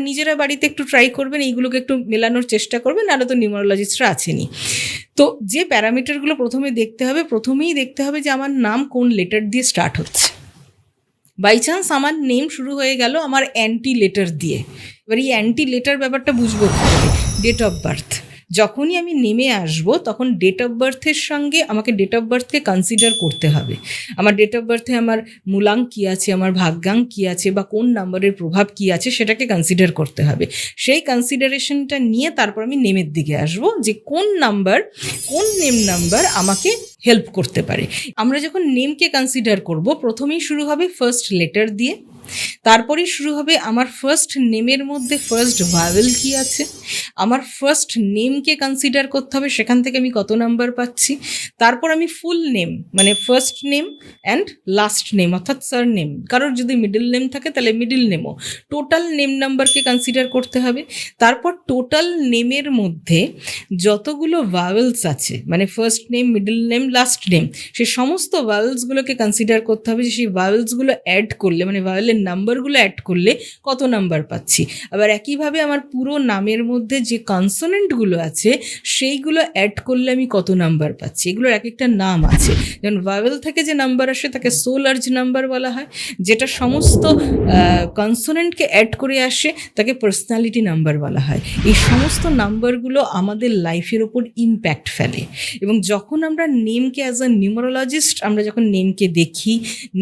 নিজেরা বাড়িতে একটু ট্রাই করবেন, এইগুলোকে একটু মেলানোর চেষ্টা করবেন, নাহলে তো নিউমারোলজিস্টরা আছেনই। তো যে প্যারামিটারগুলো প্রথমেই দেখতে হবে যে আমার নাম কোন লেটার দিয়ে স্টার্ট হচ্ছে। বাই চান্স আমার নেম শুরু হয়ে গেল আমার অ্যান্টি লেটার দিয়ে, এবার এই অ্যান্টি লেটার ব্যাপারটা বুঝবো কী করে? Date of birth. যখনই আমি নেমে আসবো তখন ডেট অফ বার্থের সঙ্গে আমাকে ডেট অফ বার্থকে কনসিডার করতে হবে। আমার ডেট অফ বার্থে আমার মূলাঙ্ক কী আছে, আমার ভাগ্যাঙ্ক কী আছে, বা কোন নাম্বারের প্রভাব কী আছে সেটাকে কনসিডার করতে হবে। সেই কনসিডারেশনটা নিয়ে তারপর আমি নেমের দিকে আসবো, যে কোন নেম নাম্বার আমাকে হেল্প করতে পারে। আমরা যখন নেমকে কনসিডার করব, প্রথমেই শুরু হবে ফার্স্ট লেটার দিয়ে, তারপরেই শুরু হবে আমার ফার্স্ট নেমের মধ্যে ফার্স্ট ভাওয়েল কী আছে, আমার ফার্স্ট নেমকে কনসিডার করতে হবে, সেখান থেকে আমি কত নাম্বার পাচ্ছি। তারপর আমি ফুল নেম, মানে first name and last name অর্থাৎ সারনেম, কারোর যদি মিডল নেম থাকে তাহলে মিডল নেমও, টোটাল নেম নাম্বারকে কনসিডার করতে হবে। তারপর টোটাল নেমের মধ্যে যতগুলো ভাওয়েলস আছে, মানে first name, middle name, last name, সে সমস্ত ভাওয়েলসগুলোকে কনসিডার করতে হবে যে সেই ভাওয়েলসগুলো অ্যাড করলে, মানে ভাওয়েলের নাম্বারগুলো অ্যাড করলে কত নাম্বার পাচ্ছি। আবার একইভাবে আমার পুরো নামের মধ্যে যে কনসোনেন্টগুলো আছে সেইগুলো অ্যাড করলে আমি কত নাম্বার পাচ্ছি। এগুলোর এক একটা নাম আছে, যেমন ভাওয়েল থেকে যে নাম্বার আসে তাকে সো লার্জ নাম্বার বলা হয়, যেটা সমস্ত কনসোনেন্টকে অ্যাড করে আসে তাকে পার্সোনালিটি নাম্বার বলা হয়। এই সমস্ত নাম্বারগুলো আমাদের লাইফের ওপর ইম্প্যাক্ট ফেলে, এবং যখন আমরা নেমকে অ্যাজ আ নিউমারোলজিস্ট আমরা যখন নেমকে দেখি,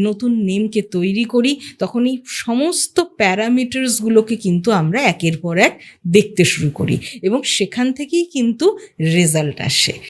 নতুন নেমকে তৈরি করি, তখন এই সমস্ত প্যারামিটার্সগুলোকে কিন্তু আমরা একের পর এক দেখতে শুরু করি, এবং সেখান থেকেই কিন্তু রেজাল্ট আসে।